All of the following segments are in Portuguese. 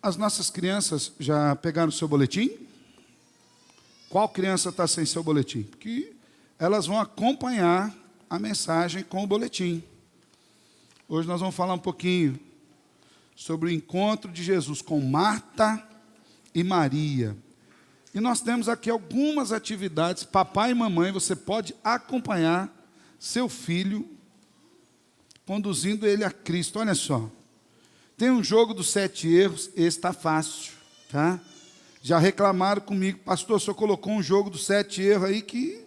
As nossas crianças já pegaram o seu boletim? Qual criança está sem seu boletim? Porque elas vão acompanhar a mensagem com o boletim. Hoje nós vamos falar um pouquinho sobre o encontro de Jesus com Marta e Maria. E nós temos aqui algumas atividades. Papai e mamãe, você pode acompanhar seu filho, conduzindo ele a Cristo. Olha só. Tem um jogo dos 7 erros, esse está fácil, tá? Já reclamaram comigo, pastor, o senhor colocou um jogo dos 7 erros aí que,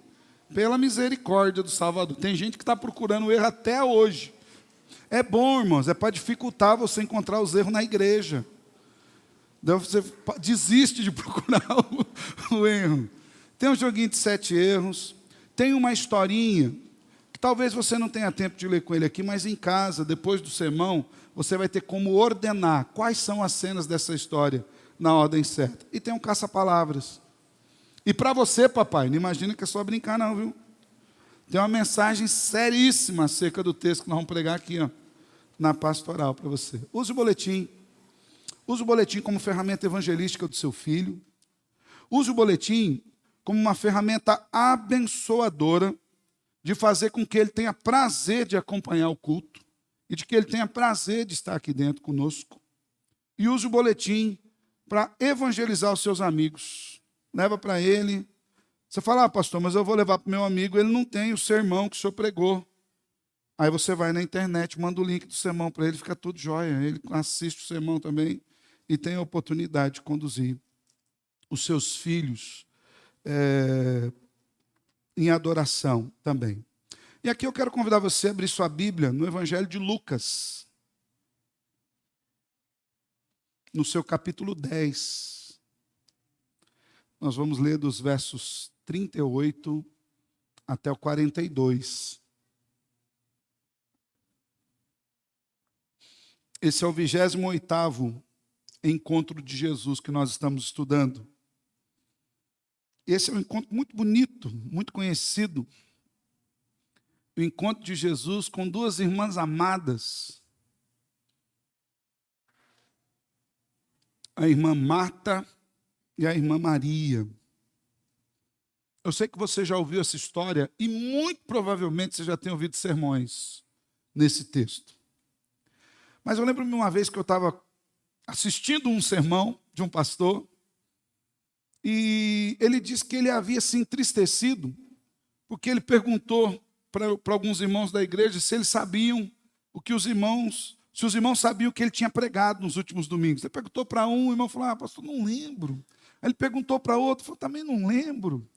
pela misericórdia do Salvador, tem gente que está procurando o erro até hoje. É bom, irmãos, é para dificultar você encontrar os erros na igreja. Então você desiste de procurar o erro. Tem um joguinho de 7 erros, tem uma historinha, que talvez você não tenha tempo de ler com ele aqui, mas em casa, depois do sermão, você vai ter como ordenar quais são as cenas dessa história na ordem certa. E tem um caça-palavras. E para você, papai, não imagina que é só brincar não, viu? Tem uma mensagem seríssima acerca do texto que nós vamos pregar aqui, ó, na pastoral para você. Use o boletim. Use o boletim como ferramenta evangelística do seu filho. Use o boletim como uma ferramenta abençoadora de fazer com que ele tenha prazer de acompanhar o culto e de que ele tenha prazer de estar aqui dentro conosco. E use o boletim para evangelizar os seus amigos. Leva para ele. Você fala, pastor, mas eu vou levar para o meu amigo, ele não tem o sermão que o senhor pregou. Aí você vai na internet, manda o link do sermão para ele, fica tudo jóia. Ele assiste o sermão também e tem a oportunidade de conduzir os seus filhos em adoração também. E aqui eu quero convidar você a abrir sua Bíblia no Evangelho de Lucas, no seu capítulo 10. Nós vamos ler dos versos 38 até o 42. Esse é o 28º encontro de Jesus que nós estamos estudando. Esse é um encontro muito bonito, muito conhecido. O encontro de Jesus com 2 irmãs amadas. A irmã Marta e a irmã Maria. Eu sei que você já ouviu essa história e muito provavelmente você já tem ouvido sermões nesse texto. Mas eu lembro-me uma vez que eu estava assistindo um sermão de um pastor e ele disse que ele havia se entristecido porque ele perguntou para alguns irmãos da igreja se eles sabiam se os irmãos sabiam o que ele tinha pregado nos últimos domingos. Ele perguntou para um, o irmão falou, pastor, não lembro. Aí ele perguntou para outro, falou, também não lembro.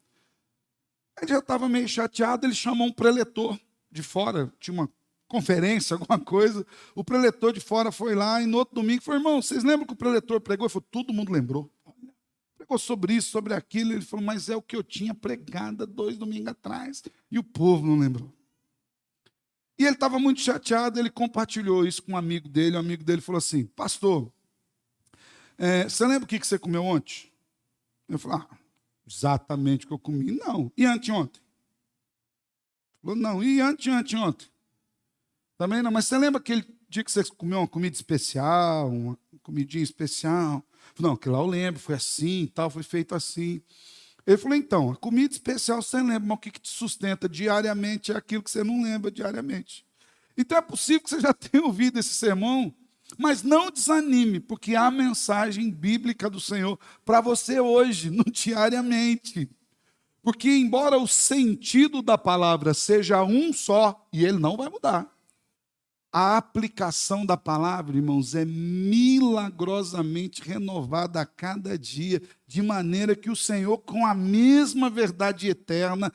Ele já estava meio chateado, ele chamou um preletor de fora, tinha uma conferência, alguma coisa. O preletor de fora foi lá e no outro domingo falou, irmão, vocês lembram que o preletor pregou? Ele falou, todo mundo lembrou. Pregou sobre isso, sobre aquilo. Ele falou, mas é o que eu tinha pregado 2 domingos atrás. E o povo não lembrou. E ele estava muito chateado, ele compartilhou isso com um amigo dele. O amigo dele falou assim, pastor, você lembra o que você comeu ontem? Eu falei, exatamente o que eu comi. Não. E anteontem? Ele falou, não. E anteontem? Também não. Mas você lembra aquele dia que você comeu uma comida especial, uma comidinha especial? Não, que lá eu lembro, foi assim e tal, foi feito assim. Ele falou, então, a comida especial você lembra, mas o que te sustenta diariamente é aquilo que você não lembra diariamente. Então é possível que você já tenha ouvido esse sermão, mas não desanime, porque há a mensagem bíblica do Senhor para você hoje, no diariamente. Porque embora o sentido da palavra seja um só, e ele não vai mudar, a aplicação da palavra, irmãos, é milagrosamente renovada a cada dia, de maneira que o Senhor, com a mesma verdade eterna,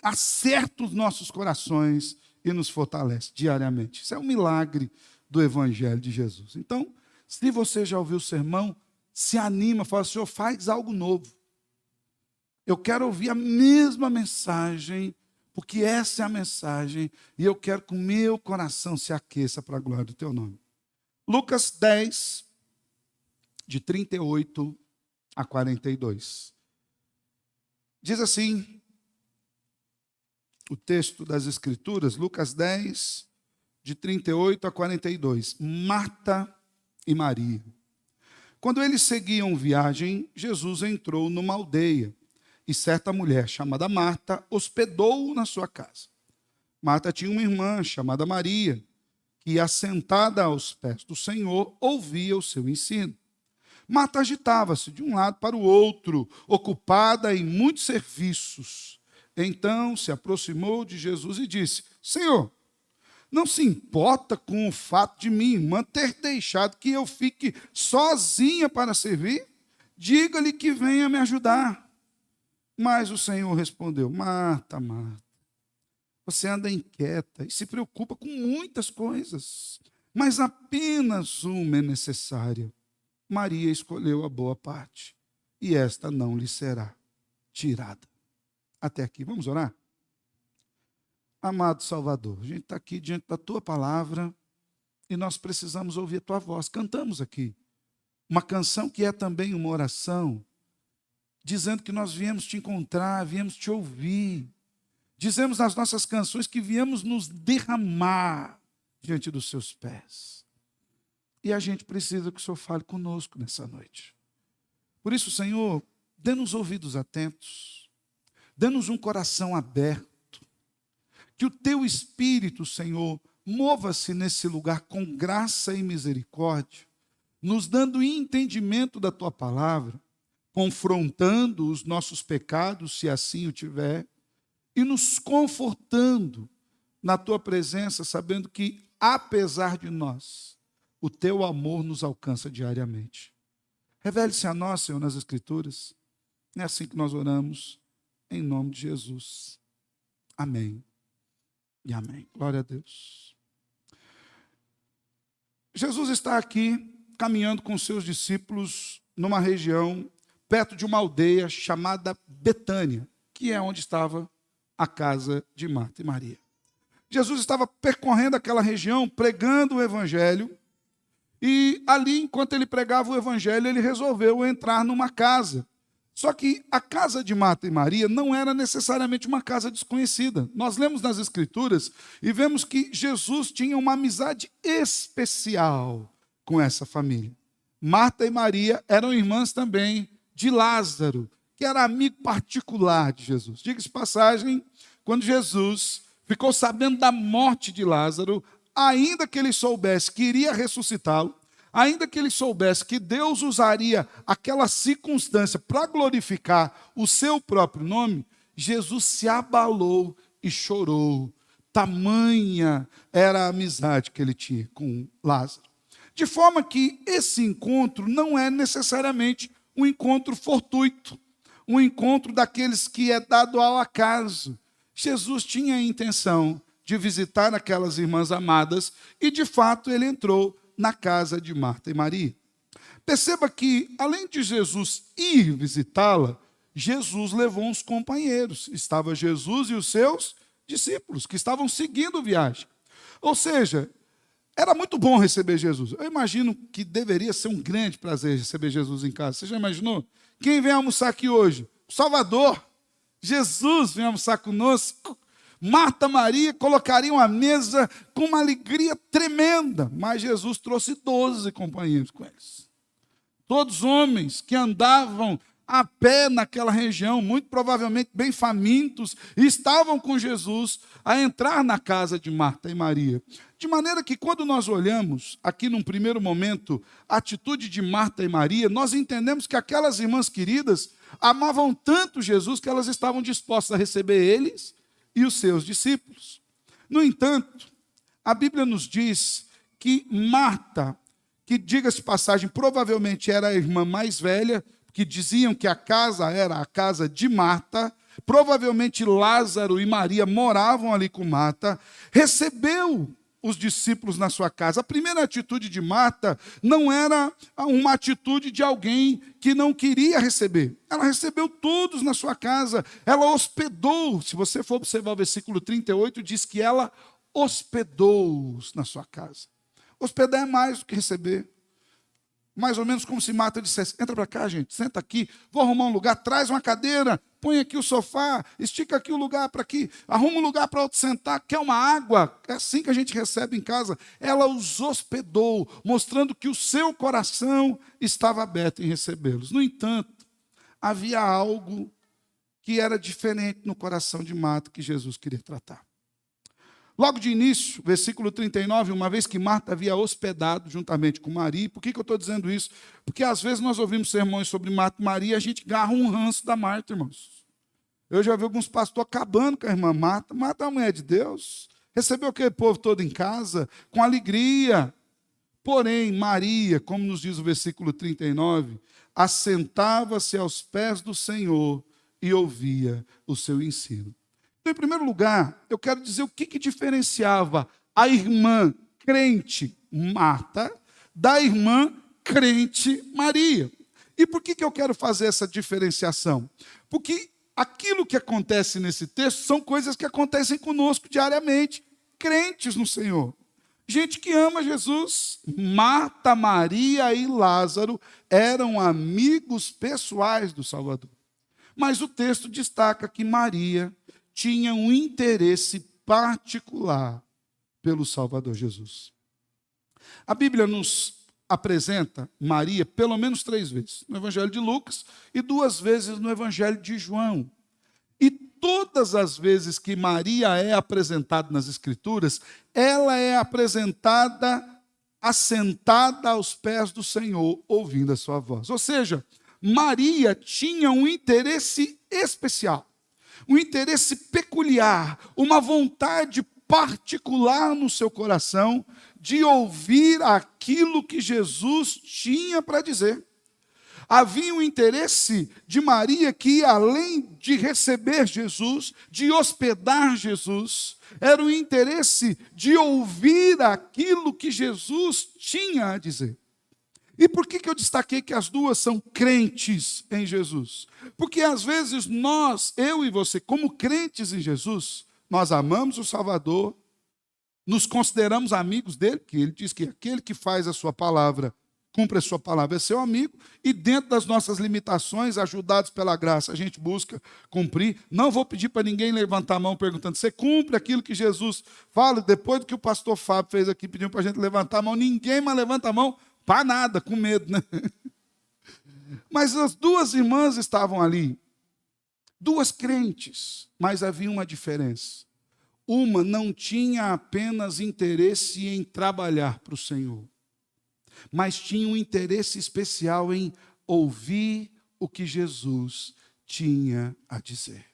acerta os nossos corações e nos fortalece diariamente. Isso é um milagre do Evangelho de Jesus. Então, se você já ouviu o sermão, se anima, fala, Senhor, faz algo novo. Eu quero ouvir a mesma mensagem, porque essa é a mensagem, e eu quero que o meu coração se aqueça para a glória do teu nome. Lucas 10, de 38 a 42. Diz assim, o texto das Escrituras, Lucas 10, de 38 a 42. Marta e Maria. Quando eles seguiam viagem, Jesus entrou numa aldeia, e certa mulher chamada Marta hospedou-o na sua casa. Marta tinha uma irmã chamada Maria, que, assentada aos pés do Senhor, ouvia o seu ensino. Marta agitava-se de um lado para o outro, ocupada em muitos serviços. Então se aproximou de Jesus e disse: Senhor, não se importa com o fato de minha irmã ter deixado que eu fique sozinha para servir? Diga-lhe que venha me ajudar. Mas o Senhor respondeu: Marta, Marta, você anda inquieta e se preocupa com muitas coisas, mas apenas uma é necessária. Maria escolheu a boa parte, e esta não lhe será tirada. Até aqui, vamos orar? Amado Salvador, a gente está aqui diante da Tua palavra e nós precisamos ouvir a Tua voz. Cantamos aqui uma canção que é também uma oração, dizendo que nós viemos Te encontrar, viemos Te ouvir. Dizemos nas nossas canções que viemos nos derramar diante dos Seus pés. E a gente precisa que o Senhor fale conosco nessa noite. Por isso, Senhor, dê-nos ouvidos atentos, dê-nos um coração aberto, que o Teu Espírito, Senhor, mova-se nesse lugar com graça e misericórdia, nos dando entendimento da Tua palavra, confrontando os nossos pecados, se assim o tiver, e nos confortando na Tua presença, sabendo que, apesar de nós, o Teu amor nos alcança diariamente. Revele-se a nós, Senhor, nas Escrituras. É assim que nós oramos, em nome de Jesus. Amém. E amém. Glória a Deus. Jesus está aqui caminhando com seus discípulos numa região perto de uma aldeia chamada Betânia, que é onde estava a casa de Marta e Maria. Jesus estava percorrendo aquela região, pregando o evangelho, e ali, enquanto ele pregava o evangelho, ele resolveu entrar numa casa. Só que a casa de Marta e Maria não era necessariamente uma casa desconhecida. Nós lemos nas Escrituras e vemos que Jesus tinha uma amizade especial com essa família. Marta e Maria eram irmãs também de Lázaro, que era amigo particular de Jesus. Diga-se de passagem, quando Jesus ficou sabendo da morte de Lázaro, ainda que ele soubesse que iria ressuscitá-lo, ainda que ele soubesse que Deus usaria aquela circunstância para glorificar o seu próprio nome, Jesus se abalou e chorou. Tamanha era a amizade que ele tinha com Lázaro. De forma que esse encontro não é necessariamente um encontro fortuito, um encontro daqueles que é dado ao acaso. Jesus tinha a intenção de visitar aquelas irmãs amadas e, de fato, ele entrou na casa de Marta e Maria. Perceba que, além de Jesus ir visitá-la, Jesus levou uns companheiros. Estava Jesus e os seus discípulos, que estavam seguindo viagem. Ou seja, era muito bom receber Jesus. Eu imagino que deveria ser um grande prazer receber Jesus em casa. Você já imaginou? Quem vem almoçar aqui hoje? O Salvador. Jesus vem almoçar conosco. Marta e Maria colocariam a mesa com uma alegria tremenda, mas Jesus trouxe 12 companheiros com eles. Todos homens que andavam a pé naquela região, muito provavelmente bem famintos, e estavam com Jesus a entrar na casa de Marta e Maria. De maneira que, quando nós olhamos aqui num primeiro momento a atitude de Marta e Maria, nós entendemos que aquelas irmãs queridas amavam tanto Jesus que elas estavam dispostas a receber eles e os seus discípulos. No entanto, a Bíblia nos diz que Marta, que, diga-se de passagem, provavelmente era a irmã mais velha, que diziam que a casa era a casa de Marta, provavelmente Lázaro e Maria moravam ali com Marta, recebeu os discípulos na sua casa. A primeira atitude de Marta não era uma atitude de alguém que não queria receber. Ela recebeu todos na sua casa. Ela hospedou. Se você for observar o versículo 38, diz que ela hospedou-os na sua casa. Hospedar é mais do que receber. Mais ou menos como se Marta dissesse: entra para cá, gente, senta aqui, vou arrumar um lugar, traz uma cadeira, põe aqui o sofá, estica aqui o lugar para aqui, arruma um lugar para outro sentar, quer uma água? É assim que a gente recebe em casa. Ela os hospedou, mostrando que o seu coração estava aberto em recebê-los. No entanto, havia algo que era diferente no coração de Marta que Jesus queria tratar. Logo de início, versículo 39, uma vez que Marta havia hospedado juntamente com Maria. Por que eu estou dizendo isso? Porque às vezes nós ouvimos sermões sobre Marta e Maria e a gente agarra um ranço da Marta, irmãos. Eu já vi alguns pastores acabando com a irmã Marta. Marta é uma mulher de Deus. Recebeu aquele povo todo em casa, com alegria. Porém, Maria, como nos diz o versículo 39, assentava-se aos pés do Senhor e ouvia o seu ensino. Então, em primeiro lugar, eu quero dizer o que diferenciava a irmã crente Marta da irmã crente Maria. E por que eu quero fazer essa diferenciação? Porque aquilo que acontece nesse texto são coisas que acontecem conosco diariamente, crentes no Senhor. Gente que ama Jesus. Marta, Maria e Lázaro eram amigos pessoais do Salvador. Mas o texto destaca que Maria tinha um interesse particular pelo Salvador Jesus. A Bíblia nos apresenta Maria pelo menos 3 vezes, no Evangelho de Lucas e 2 vezes no Evangelho de João. E todas as vezes que Maria é apresentada nas Escrituras, ela é apresentada assentada aos pés do Senhor, ouvindo a sua voz. Ou seja, Maria tinha um interesse especial, um interesse peculiar, uma vontade particular no seu coração de ouvir aquilo que Jesus tinha para dizer. Havia um interesse de Maria que, além de receber Jesus, de hospedar Jesus, era o interesse de ouvir aquilo que Jesus tinha a dizer. E por que eu destaquei que as duas são crentes em Jesus? Porque às vezes nós, eu e você, como crentes em Jesus, nós amamos o Salvador, nos consideramos amigos dele, porque ele diz que aquele que faz a sua palavra, cumpre a sua palavra, é seu amigo, e dentro das nossas limitações, ajudados pela graça, a gente busca cumprir. Não vou pedir para ninguém levantar a mão perguntando: você cumpre aquilo que Jesus fala? Depois do que o pastor Fábio fez aqui, pediu para a gente levantar a mão, ninguém mais levanta a mão, para nada, com medo, né? Mas as duas irmãs estavam ali, duas crentes, mas havia uma diferença. Uma não tinha apenas interesse em trabalhar para o Senhor, mas tinha um interesse especial em ouvir o que Jesus tinha a dizer.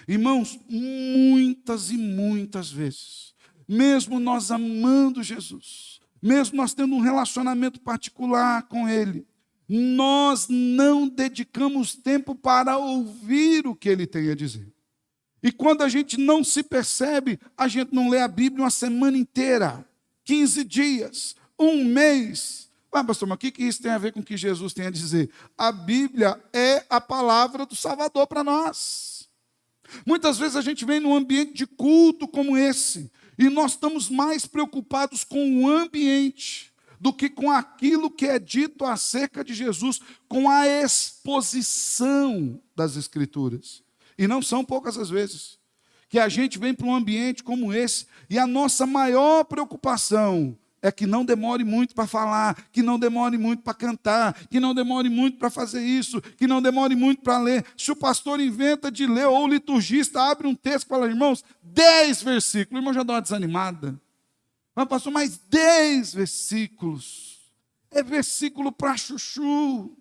Irmãos, muitas e muitas vezes, mesmo nós amando Jesus, mesmo nós tendo um relacionamento particular com Ele, nós não dedicamos tempo para ouvir o que Ele tem a dizer. E quando a gente não se percebe, a gente não lê a Bíblia uma semana inteira, 15 dias, um mês. Ah, pastor, mas o que isso tem a ver com o que Jesus tem a dizer? A Bíblia é a palavra do Salvador para nós. Muitas vezes a gente vem num ambiente de culto como esse, e nós estamos mais preocupados com o ambiente do que com aquilo que é dito acerca de Jesus, com a exposição das Escrituras. E não são poucas as vezes que a gente vem para um ambiente como esse, e a nossa maior preocupação é que não demore muito para falar, que não demore muito para cantar, que não demore muito para fazer isso, que não demore muito para ler. Se o pastor inventa de ler, ou o liturgista abre um texto e fala: irmãos, 10 versículos, o irmão já dá uma desanimada. Mas pastor, mais 10 versículos, é versículo para chuchu,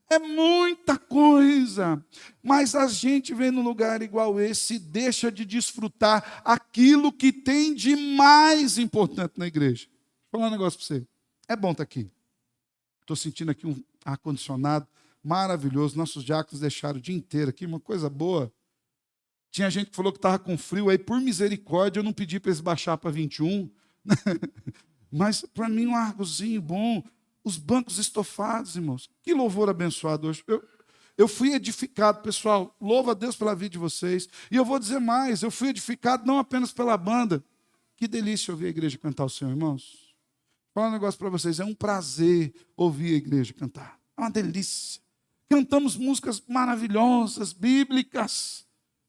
é muita coisa. Mas a gente vem num lugar igual esse e deixa de desfrutar aquilo que tem de mais importante na igreja. Vou falar um negócio para você. É bom estar aqui. Estou sentindo aqui um ar-condicionado maravilhoso. Nossos diáconos deixaram o dia inteiro aqui, uma coisa boa. Tinha gente que falou que estava com frio, aí por misericórdia eu não pedi para eles baixar para 21. Mas para mim um argozinho bom. Os bancos estofados, irmãos. Que louvor abençoado hoje. Eu fui edificado, pessoal. Louva a Deus pela vida de vocês. E eu vou dizer mais, eu fui edificado não apenas pela banda. Que delícia ouvir a igreja cantar o Senhor, irmãos. Vou falar um negócio para vocês, é um prazer ouvir a igreja cantar. É uma delícia. Cantamos músicas maravilhosas, bíblicas.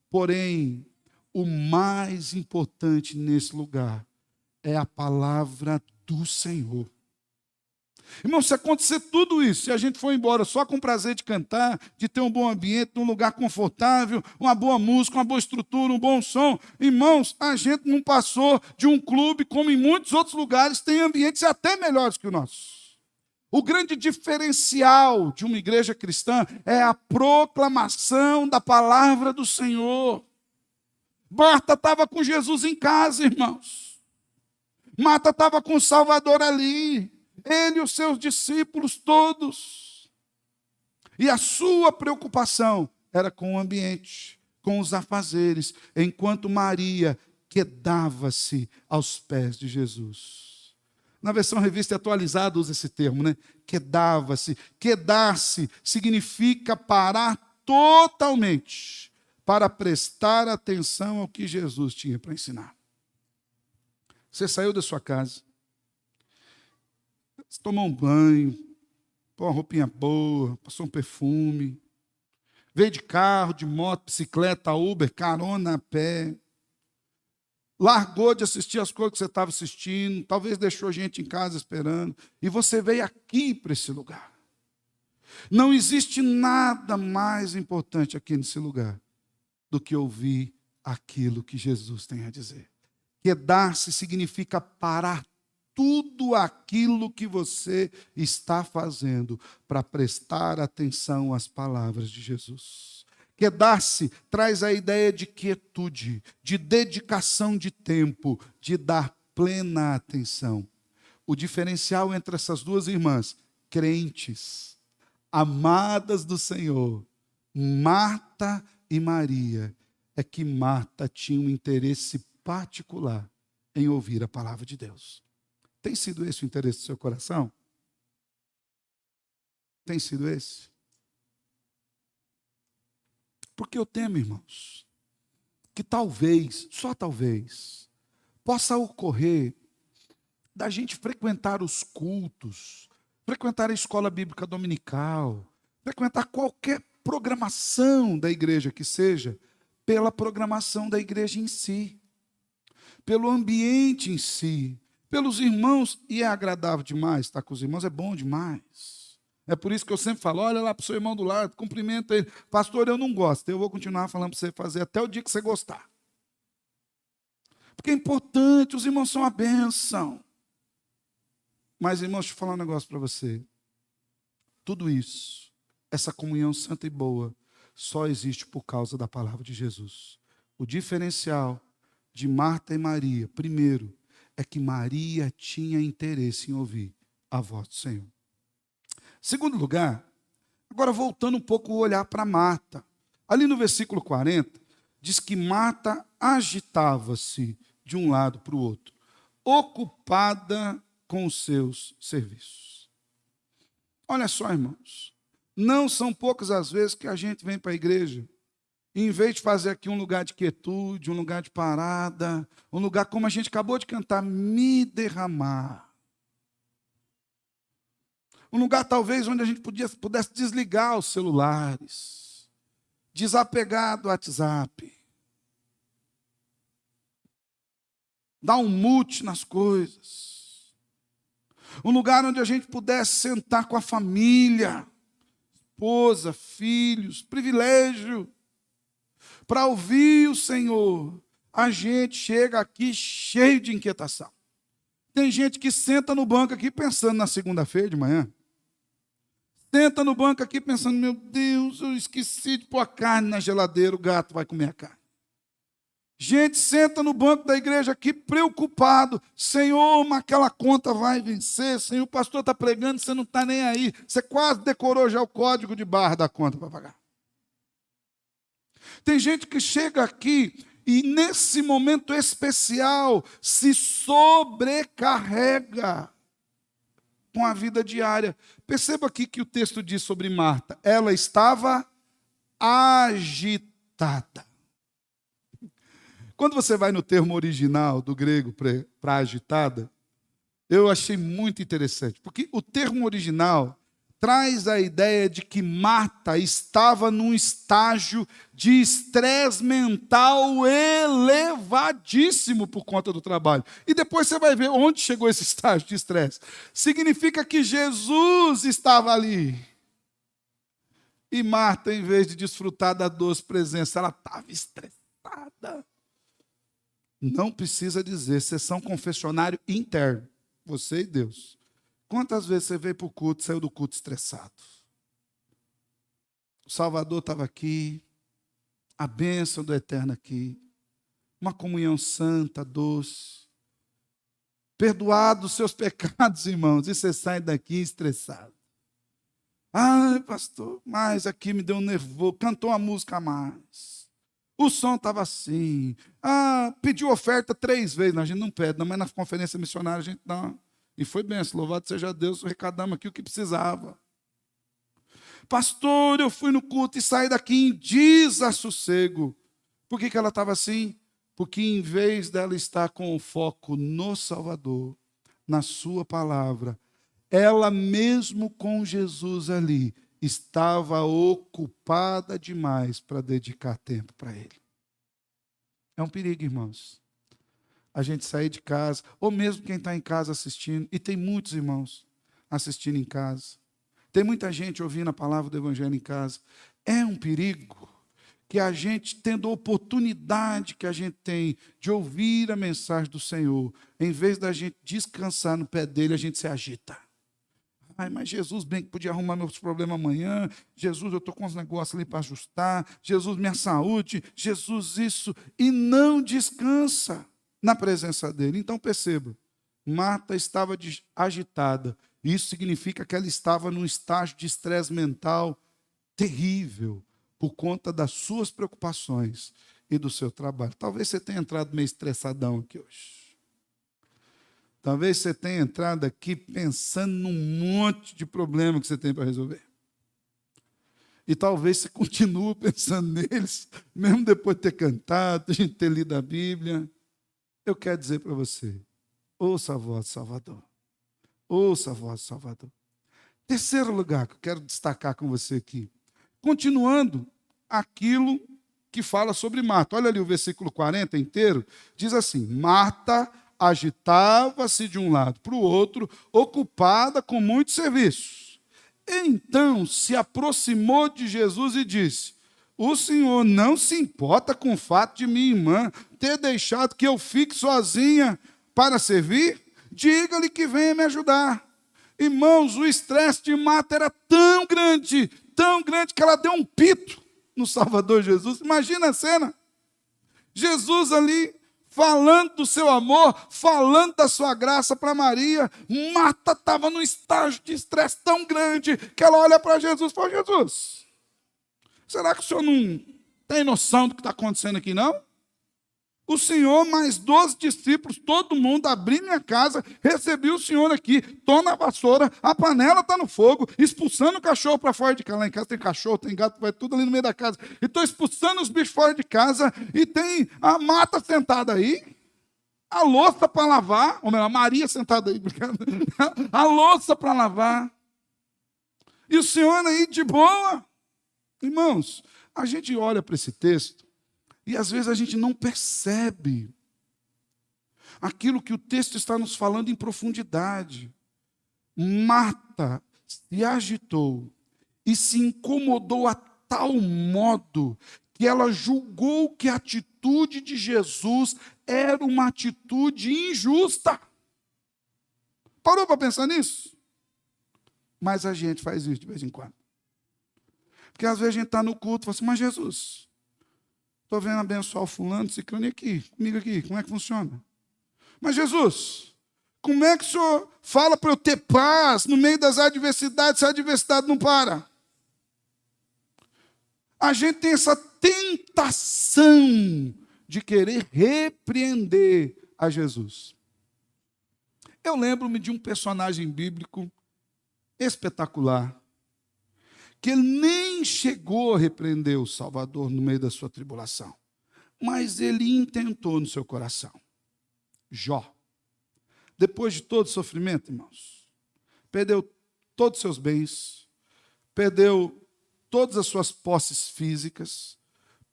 Porém, o mais importante nesse lugar é a palavra do Senhor. Irmão, se acontecer tudo isso, se a gente for embora só com prazer de cantar, de ter um bom ambiente, um lugar confortável, uma boa música, uma boa estrutura, um bom som, irmãos, a gente não passou de um clube, como em muitos outros lugares, tem ambientes até melhores que o nosso. O grande diferencial de uma igreja cristã é a proclamação da palavra do Senhor. Marta estava com Jesus em casa, irmãos. Marta estava com o Salvador ali. Ele e os seus discípulos todos. E a sua preocupação era com o ambiente, com os afazeres, enquanto Maria quedava-se aos pés de Jesus. Na versão revista atualizada usa esse termo, né? Quedava-se. Quedar-se significa parar totalmente para prestar atenção ao que Jesus tinha para ensinar. Você saiu da sua casa, você tomou um banho, pôs uma roupinha boa, passou um perfume, veio de carro, de moto, bicicleta, Uber, carona a pé, largou de assistir as coisas que você estava assistindo, talvez deixou gente em casa esperando, e você veio aqui para esse lugar. Não existe nada mais importante aqui nesse lugar do que ouvir aquilo que Jesus tem a dizer. Quedar-se significa parar tudo aquilo que você está fazendo para prestar atenção às palavras de Jesus. Quedar-se traz a ideia de quietude, de dedicação de tempo, de dar plena atenção. O diferencial entre essas duas irmãs, crentes, amadas do Senhor, Marta e Maria, é que Marta tinha um interesse particular em ouvir a palavra de Deus. Tem sido esse o interesse do seu coração? Tem sido esse? Porque eu temo, irmãos, que talvez, só talvez, possa ocorrer da gente frequentar os cultos, frequentar a escola bíblica dominical, frequentar qualquer programação da igreja que seja, pela programação da igreja em si, pelo ambiente em si, pelos irmãos, e é agradável demais estar com os irmãos, é bom demais. É por isso que eu sempre falo, olha lá para o seu irmão do lado, cumprimenta ele. Pastor, eu não gosto, eu vou continuar falando para você fazer até o dia que você gostar. Porque é importante, os irmãos são uma bênção. Mas, irmãos, deixa eu falar um negócio para você. Tudo isso, essa comunhão santa e boa, só existe por causa da palavra de Jesus. O diferencial de Marta e Maria, primeiro, é que Maria tinha interesse em ouvir a voz do Senhor. Segundo lugar, agora voltando um pouco o olhar para Marta. Ali no versículo 40, diz que Marta agitava-se de um lado para o outro, ocupada com os seus serviços. Olha só, irmãos, não são poucas as vezes que a gente vem para a igreja, e em vez de fazer aqui um lugar de quietude, um lugar de parada, um lugar como a gente acabou de cantar, me derramar. Um lugar talvez onde a gente pudesse desligar os celulares, desapegar do WhatsApp, dar um mute nas coisas. Um lugar onde a gente pudesse sentar com a família, esposa, filhos, privilégio, para ouvir o Senhor. A gente chega aqui cheio de inquietação. Tem gente que senta no banco aqui pensando na segunda-feira de manhã. Senta no banco aqui pensando, meu Deus, eu esqueci de pôr a carne na geladeira, o gato vai comer a carne. Gente senta no banco da igreja aqui preocupado. Senhor, mas aquela conta vai vencer. Senhor, o pastor está pregando, você não está nem aí. Você quase decorou já o código de barra da conta para pagar. Tem gente que chega aqui e nesse momento especial se sobrecarrega com a vida diária. Perceba aqui que o texto diz sobre Marta. Ela estava agitada. Quando você vai no termo original do grego para agitada, Eu achei muito interessante, porque o termo original traz a ideia de que Marta estava num estágio de estresse mental elevadíssimo por conta do trabalho. E depois você vai ver onde chegou esse estágio de estresse. Significa que Jesus estava ali. E Marta, em vez de desfrutar da doce presença, ela estava estressada. Não precisa dizer, sessão confessionário interno, você e Deus. Quantas vezes você veio para o culto e saiu do culto estressado? O Salvador estava aqui, a bênção do Eterno aqui, uma comunhão santa, doce, perdoados os seus pecados, irmãos, e você sai daqui estressado. Ai, pastor, mas aqui me deu um nervoso, cantou uma música a mais. O som estava assim. Pediu oferta 3 vezes. Não, a gente não pede, não, mas na conferência missionária a gente dá. E foi benção, louvado seja Deus, arrecadamos aqui o que precisava. Pastor, eu fui no culto e saí daqui em desassossego. Por que ela estava assim? Porque em vez dela estar com o foco no Salvador, na sua palavra, ela mesmo com Jesus ali, estava ocupada demais para dedicar tempo para Ele. É um perigo, irmãos. A gente sair de casa, ou mesmo quem está em casa assistindo, e tem muitos irmãos assistindo em casa, tem muita gente ouvindo a palavra do Evangelho em casa. É um perigo que a gente, tendo a oportunidade que a gente tem de ouvir a mensagem do Senhor, em vez da gente descansar no pé dele, a gente se agita. Ai, mas Jesus bem que podia arrumar meus problemas amanhã. Jesus, eu estou com uns negócios ali para ajustar. Jesus, minha saúde. Jesus, isso. E não descansa na presença dele. Então perceba, Marta estava agitada. Isso significa que ela estava num estágio de estresse mental terrível por conta das suas preocupações e do seu trabalho. Talvez você tenha entrado meio estressadão aqui hoje. Talvez você tenha entrado aqui pensando num monte de problema que você tem para resolver. E talvez você continue pensando neles, mesmo depois de ter cantado, de ter lido a Bíblia. Eu quero dizer para você, ouça a voz do Salvador. Ouça a voz do Salvador. Terceiro lugar que eu quero destacar com você aqui. Continuando aquilo que fala sobre Marta. Olha ali o versículo 40 inteiro. Diz assim, Marta agitava-se de um lado para o outro, ocupada com muitos serviços. Então se aproximou de Jesus e disse, o Senhor não se importa com o fato de minha irmã ter deixado que eu fique sozinha para servir? Diga-lhe que venha me ajudar. Irmãos, o estresse de Marta era tão grande que ela deu um pito no Salvador Jesus. Imagina a cena. Jesus ali falando do seu amor, falando da sua graça para Maria. Marta estava num estágio de estresse tão grande que ela olha para Jesus e fala, Jesus, será que o senhor não tem noção do que está acontecendo aqui, não? O Senhor, mais 12 discípulos, todo mundo, abri minha casa, recebi o Senhor aqui, estou na vassoura, a panela está no fogo, expulsando o cachorro para fora de casa. Lá em casa tem cachorro, tem gato, vai tudo ali no meio da casa. E estou expulsando os bichos fora de casa, e tem a Marta sentada aí, a louça para lavar, ou melhor, a Maria sentada aí, a louça para lavar. E o Senhor aí de boa. Irmãos, a gente olha para esse texto, e às vezes a gente não percebe aquilo que o texto está nos falando em profundidade. Marta se agitou e se incomodou a tal modo que ela julgou que a atitude de Jesus era uma atitude injusta. Parou para pensar nisso? Mas a gente faz isso de vez em quando. Porque às vezes a gente está no culto e fala assim, mas Jesus, estou vendo abençoar o fulano, ciclano aqui, comigo aqui, como é que funciona? Mas Jesus, como é que o senhor fala para eu ter paz no meio das adversidades, se a adversidade não para? A gente tem essa tentação de querer repreender a Jesus. Eu lembro-me de um personagem bíblico espetacular, que ele nem chegou a repreender o Salvador no meio da sua tribulação, mas ele intentou no seu coração. Jó. depois de todo sofrimento, irmãos, perdeu todos os seus bens, perdeu todas as suas posses físicas,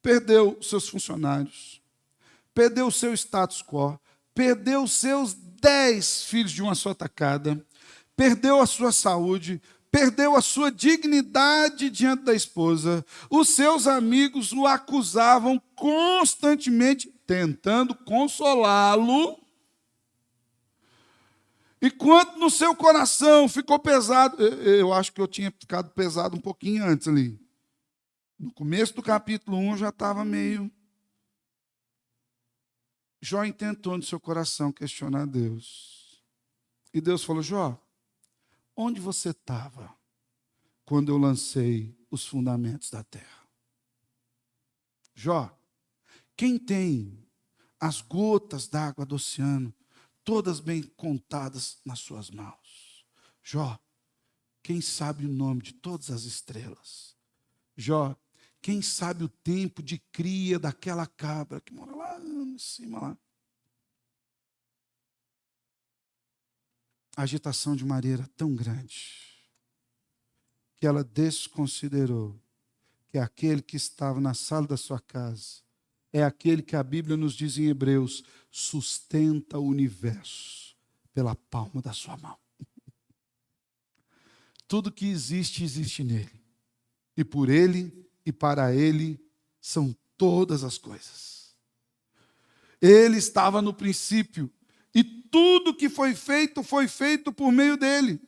perdeu os seus funcionários, perdeu o seu status quo, perdeu os seus 10 filhos de uma só tacada, perdeu a sua saúde, perdeu a sua dignidade diante da esposa. Os seus amigos o acusavam constantemente, tentando consolá-lo. E quando no seu coração ficou pesado, eu acho que eu tinha ficado pesado um pouquinho antes ali. No começo do capítulo 1 já estava meio... Jó intentou no seu coração questionar Deus. E Deus falou: Jó, onde você estava quando eu lancei os fundamentos da terra? Jó, quem tem as gotas d'água do oceano todas bem contadas nas suas mãos? Jó, quem sabe o nome de todas as estrelas? Jó, quem sabe o tempo de cria daquela cabra que mora lá em cima lá? A agitação de Maria era tão grande que ela desconsiderou que aquele que estava na sala da sua casa é aquele que a Bíblia nos diz em Hebreus, sustenta o universo pela palma da sua mão. Tudo que existe, existe nele. E por ele e para ele são todas as coisas. Ele estava no princípio e tudo que foi feito por meio dele.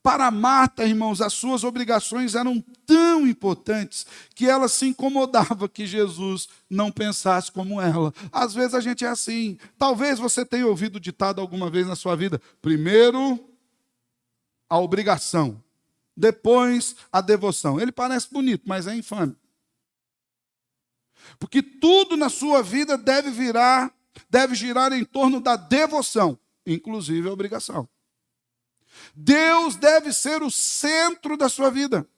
Para Marta, irmãos, as suas obrigações eram tão importantes que ela se incomodava que Jesus não pensasse como ela. Às vezes a gente é assim. Talvez você tenha ouvido o ditado alguma vez na sua vida: primeiro a obrigação, depois a devoção. Ele parece bonito, mas é infame. Porque tudo na sua vida deve girar em torno da devoção, inclusive a obrigação. Deus deve ser o centro da sua vida.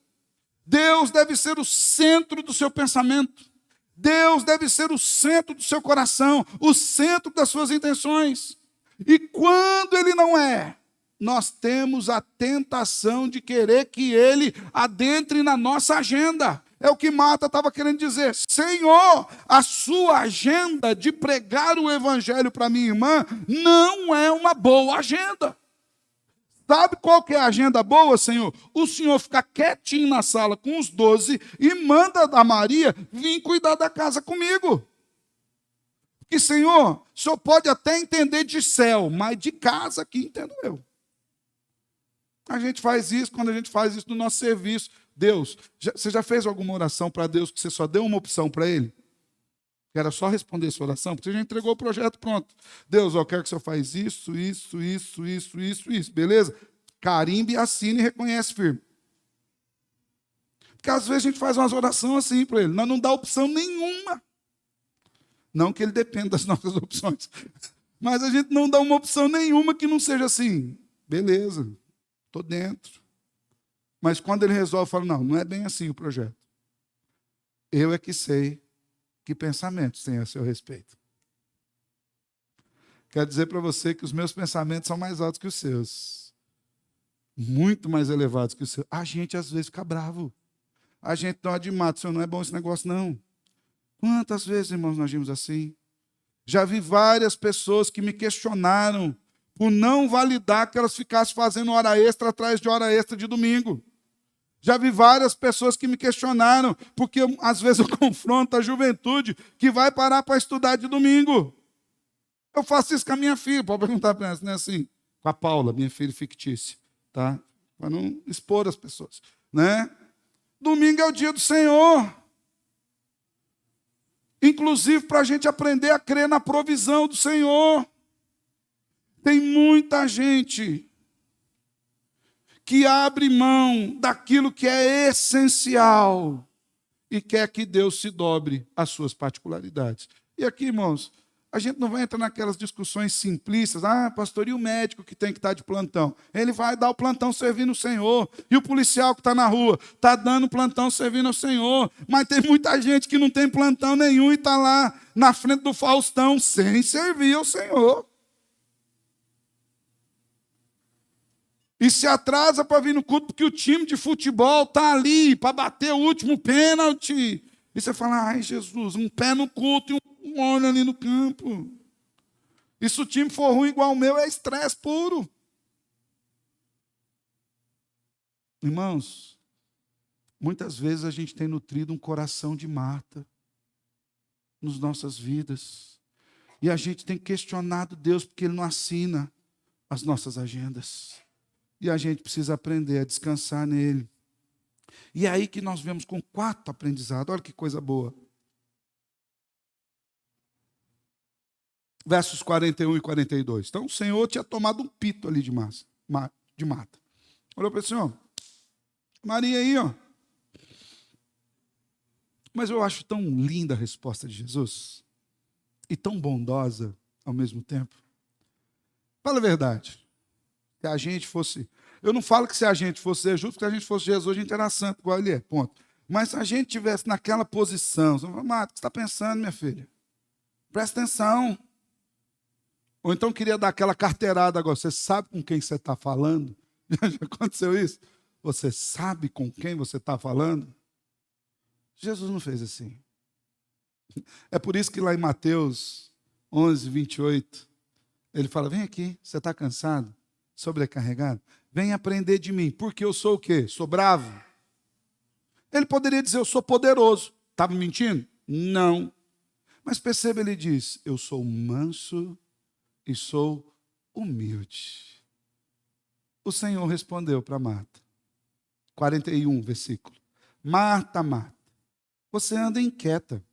Deus deve ser o centro do seu pensamento. Deus deve ser o centro do seu coração, o centro das suas intenções. E quando Ele não é, nós temos a tentação de querer que Ele adentre na nossa agenda. É o que Marta estava querendo dizer. Senhor, a sua agenda de pregar o evangelho para minha irmã não é uma boa agenda. Sabe qual que é a agenda boa, Senhor? O Senhor ficar quietinho na sala com os 12 e manda a Maria vir cuidar da casa comigo. Porque, Senhor, o Senhor pode até entender de céu, mas de casa aqui entendo eu. A gente faz isso quando a gente faz isso no nosso serviço. Deus, você já fez alguma oração para Deus que você só deu uma opção para Ele? Que era só responder essa oração, porque você já entregou o projeto pronto. Deus, eu quero que o Senhor faça isso, beleza? Carimbe, assine e reconhece firme. Porque às vezes a gente faz umas orações assim para Ele, nós não dá opção nenhuma. Não que Ele dependa das nossas opções, mas a gente não dá uma opção nenhuma que não seja assim. Beleza, estou dentro. Mas quando Ele resolve, fala, não é bem assim o projeto. Eu é que sei que pensamentos tem a seu respeito. Quero dizer para você que os meus pensamentos são mais altos que os seus. Muito mais elevados que os seus. A gente às vezes fica bravo. A gente não admite, Senhor, não é bom esse negócio não. Quantas vezes, irmãos, nós agimos assim? Já vi várias pessoas que me questionaram por não validar que elas ficassem fazendo hora extra atrás de hora extra de domingo. Já vi várias pessoas que me questionaram, porque às vezes eu confronto a juventude que vai parar para estudar de domingo. Eu faço isso com a minha filha, pode perguntar para ela, não é assim? Com a Paula, minha filha fictícia, tá? Para não expor as pessoas, né? Domingo é o dia do Senhor. Inclusive para a gente aprender a crer na provisão do Senhor. Tem muita gente que abre mão daquilo que é essencial e quer que Deus se dobre às suas particularidades. E aqui, irmãos, a gente não vai entrar naquelas discussões simplistas. Pastor, e o médico que tem que estar de plantão? Ele vai dar o plantão servindo o Senhor. E o policial que está na rua está dando plantão servindo ao Senhor. Mas tem muita gente que não tem plantão nenhum e está lá na frente do Faustão sem servir ao Senhor. E se atrasa para vir no culto porque o time de futebol está ali para bater o último pênalti. E você fala, ai Jesus, um pé no culto e um olho ali no campo. E se o time for ruim igual o meu, é estresse puro. Irmãos, muitas vezes a gente tem nutrido um coração de Marta nas nossas vidas. E a gente tem questionado Deus porque Ele não assina as nossas agendas. E a gente precisa aprender a descansar nele. E é aí que nós vemos com 4 aprendizados. Olha que coisa boa. Versos 41 e 42. Então o Senhor tinha tomado um pito ali de Marta. Olhou para ele assim, ó. Maria aí, ó. Mas eu acho tão linda a resposta de Jesus. E tão bondosa ao mesmo tempo. Fala a verdade. Se a gente fosse... Eu não falo que se a gente fosse ser justo, que se a gente fosse Jesus, a gente era santo, igual ele é, ponto. Mas se a gente estivesse naquela posição, você fala, Marta, o que você está pensando, minha filha? Presta atenção. Ou então queria dar aquela carteirada agora. Você sabe com quem você está falando? Já aconteceu isso? Você sabe com quem você está falando? Jesus não fez assim. É por isso que lá em Mateus 11, 28, ele fala, vem aqui, você está cansado? Sobrecarregado? Vem aprender de mim, porque eu sou o quê? Sou bravo. Ele poderia dizer, eu sou poderoso. Estava mentindo? Não. Mas perceba, ele diz, eu sou manso e sou humilde. O Senhor respondeu para Marta. 41, versículo. Marta, Marta, você anda inquieta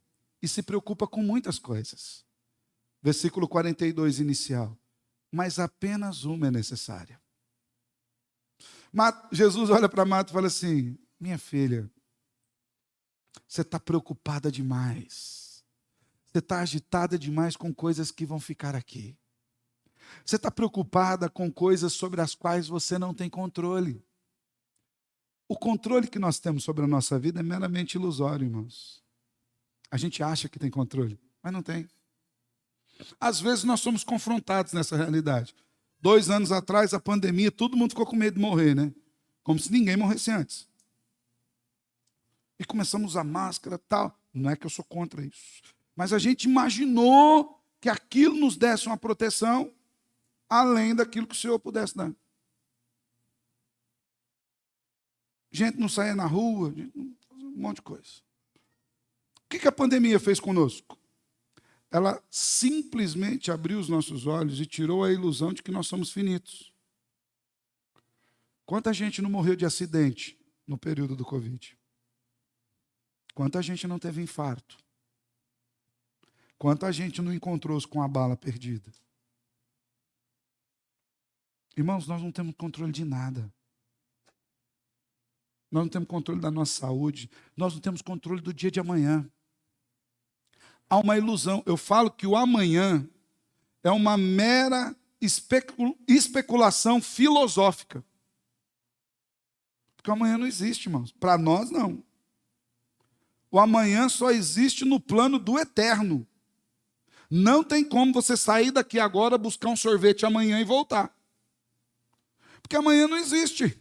e se preocupa com muitas coisas. Versículo 42, inicial. Mas apenas uma é necessária. Jesus olha para Marta e fala assim, minha filha, você está preocupada demais. Você está agitada demais com coisas que vão ficar aqui. Você está preocupada com coisas sobre as quais você não tem controle. O controle que nós temos sobre a nossa vida é meramente ilusório, irmãos. A gente acha que tem controle, mas não tem. Às vezes nós somos confrontados nessa realidade. 2 anos atrás, a pandemia, todo mundo ficou com medo de morrer, né? Como se ninguém morresse antes. E começamos a usar máscara e tal. Não é que eu sou contra isso. Mas a gente imaginou que aquilo nos desse uma proteção além daquilo que o Senhor pudesse dar. Gente não saía na rua, um monte de coisa. O que a pandemia fez conosco? Ela simplesmente abriu os nossos olhos e tirou a ilusão de que nós somos finitos. Quanta gente não morreu de acidente no período do Covid? Quanta gente não teve infarto? Quanta gente não encontrou-se com a bala perdida? Irmãos, nós não temos controle de nada. Nós não temos controle da nossa saúde. Nós não temos controle do dia de amanhã. Há uma ilusão. Eu falo que o amanhã é uma mera especulação filosófica. Porque o amanhã não existe, irmãos. Para nós, não. O amanhã só existe no plano do eterno. Não tem como você sair daqui agora, buscar um sorvete amanhã e voltar. Porque amanhã não existe.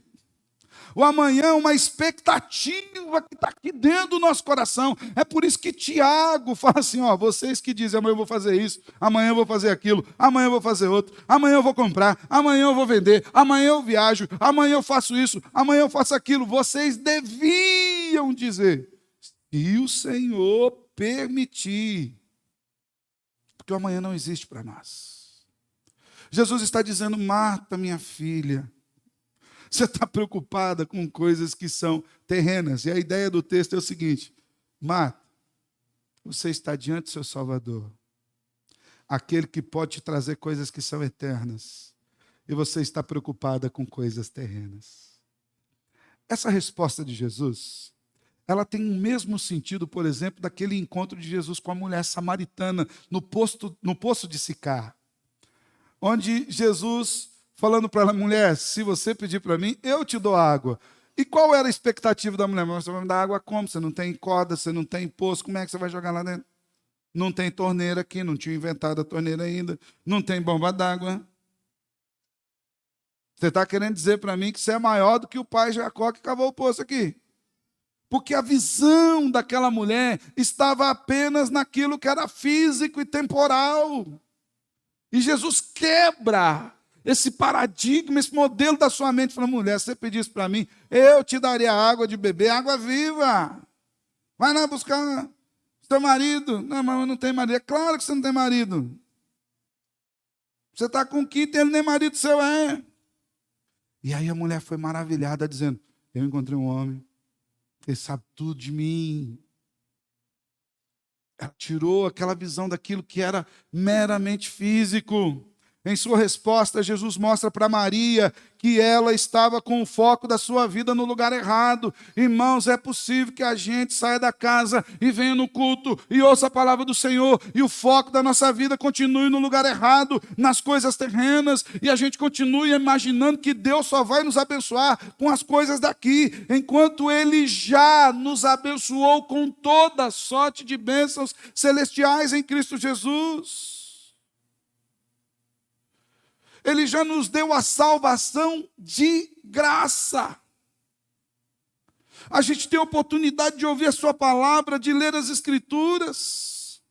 O amanhã é uma expectativa que está aqui dentro do nosso coração. É por isso que Tiago fala assim, ó, vocês que dizem, amanhã eu vou fazer isso, amanhã eu vou fazer aquilo, amanhã eu vou fazer outro, amanhã eu vou comprar, amanhã eu vou vender, amanhã eu viajo, amanhã eu faço isso, amanhã eu faço aquilo. Vocês deviam dizer, se o Senhor permitir. Porque o amanhã não existe para nós. Jesus está dizendo, Marta, minha filha, você está preocupada com coisas que são terrenas. E a ideia do texto é o seguinte, Marta, você está diante do seu Salvador, aquele que pode te trazer coisas que são eternas, e você está preocupada com coisas terrenas. Essa resposta de Jesus, ela tem o mesmo sentido, por exemplo, daquele encontro de Jesus com a mulher samaritana no poço de Sicar, onde Jesus, falando para ela, mulher, se você pedir para mim, eu te dou água. E qual era a expectativa da mulher? Você vai me dar água como? Você não tem corda, você não tem poço, como é que você vai jogar lá dentro? Não tem torneira aqui, não tinha inventado a torneira ainda, não tem bomba d'água. Você está querendo dizer para mim que você é maior do que o pai Jacó que cavou o poço aqui? Porque a visão daquela mulher estava apenas naquilo que era físico e temporal. E Jesus quebra esse paradigma, esse modelo da sua mente. Fala, mulher, se você pedisse para mim, eu te daria água de beber, água viva. Vai lá buscar seu marido. Não, mas eu não tenho marido. É claro que você não tem marido. Você está com o quinto e ele nem marido seu é. E aí a mulher foi maravilhada, dizendo, eu encontrei um homem, ele sabe tudo de mim. Ela tirou aquela visão daquilo que era meramente físico. Em sua resposta, Jesus mostra para Maria que ela estava com o foco da sua vida no lugar errado. Irmãos, é possível que a gente saia da casa e venha no culto e ouça a palavra do Senhor e o foco da nossa vida continue no lugar errado, nas coisas terrenas, e a gente continue imaginando que Deus só vai nos abençoar com as coisas daqui, enquanto Ele já nos abençoou com toda sorte de bênçãos celestiais em Cristo Jesus. Ele já nos deu a salvação de graça. A gente tem a oportunidade de ouvir a sua palavra, de ler as Escrituras.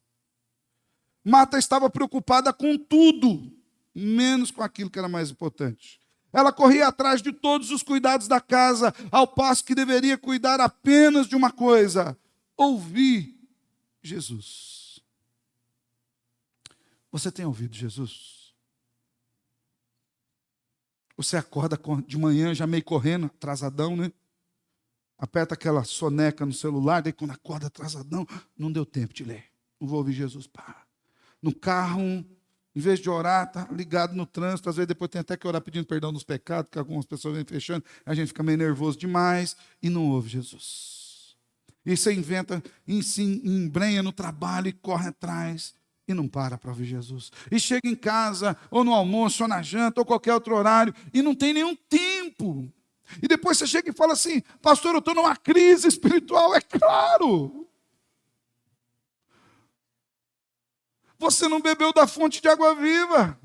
Marta estava preocupada com tudo, menos com aquilo que era mais importante. Ela corria atrás de todos os cuidados da casa, ao passo que deveria cuidar apenas de uma coisa: ouvir Jesus. Você tem ouvido Jesus? Você acorda de manhã já meio correndo, atrasadão, né? Aperta aquela soneca no celular, daí quando acorda atrasadão, não deu tempo de ler. Não vou ouvir Jesus. Pá. No carro, em vez de orar, está ligado no trânsito. Às vezes depois tem até que orar pedindo perdão dos pecados, porque algumas pessoas vêm fechando, a gente fica meio nervoso demais e não ouve Jesus. E você inventa, se embrenha no trabalho e corre atrás. E não para ouvir Jesus. E chega em casa, ou no almoço, ou na janta, ou qualquer outro horário, e não tem nenhum tempo. E depois você chega e fala assim, pastor, eu estou numa crise espiritual. É claro. Você não bebeu da fonte de água viva.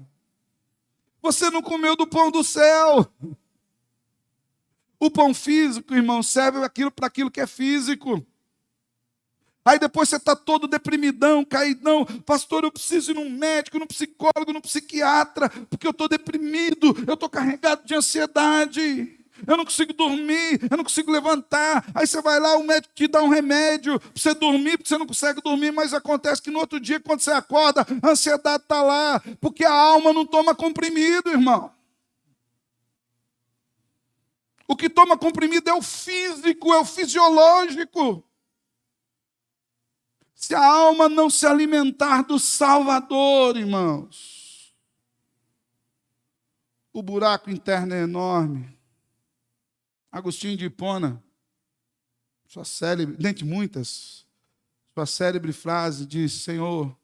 Você não comeu do pão do céu. O pão físico, irmão, serve para aquilo que é físico. Aí depois você está todo deprimidão, caidão. Pastor, eu preciso ir num médico, num psicólogo, num psiquiatra, porque eu estou deprimido, eu estou carregado de ansiedade. Eu não consigo dormir, eu não consigo levantar. Aí você vai lá, o médico te dá um remédio para você dormir, porque você não consegue dormir, mas acontece que no outro dia, quando você acorda, a ansiedade está lá, porque a alma não toma comprimido, irmão. O que toma comprimido é o físico, é o fisiológico. Se a alma não se alimentar do Salvador, irmãos, o buraco interno é enorme. Agostinho de Hipona, sua célebre, dentre muitas, sua célebre frase diz: Senhor,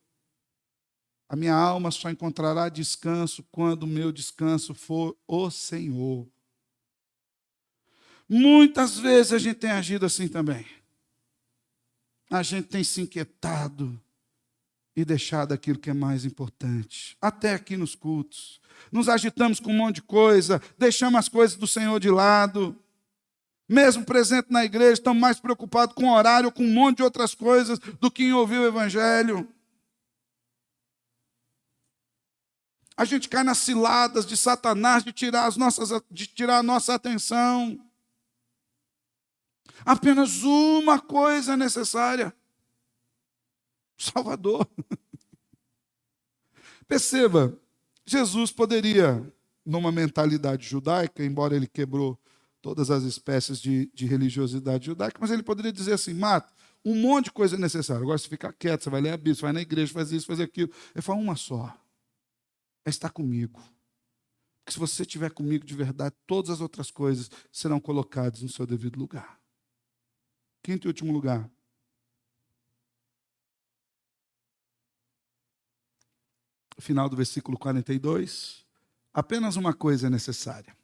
a minha alma só encontrará descanso quando o meu descanso for o Senhor. Muitas vezes a gente tem agido assim também. A gente tem se inquietado e deixado aquilo que é mais importante. Até aqui nos cultos. Nos agitamos com um monte de coisa, deixamos as coisas do Senhor de lado. Mesmo presente na igreja, estamos mais preocupados com o horário, com um monte de outras coisas, do que em ouvir o Evangelho. A gente cai nas ciladas de Satanás de tirar a nossa atenção. Apenas uma coisa é necessária: Salvador. Perceba, Jesus poderia, numa mentalidade judaica, embora ele quebrou todas as espécies de religiosidade judaica, mas ele poderia dizer assim: Marta, um monte de coisa é necessária. Agora você fica quieto, você vai ler a Bíblia, você vai na igreja, faz isso, faz aquilo. Ele fala: uma só, é estar comigo. Porque se você estiver comigo de verdade, todas as outras coisas serão colocadas no seu devido lugar. Quinto e último lugar. Final do versículo 42. Apenas uma coisa é necessária.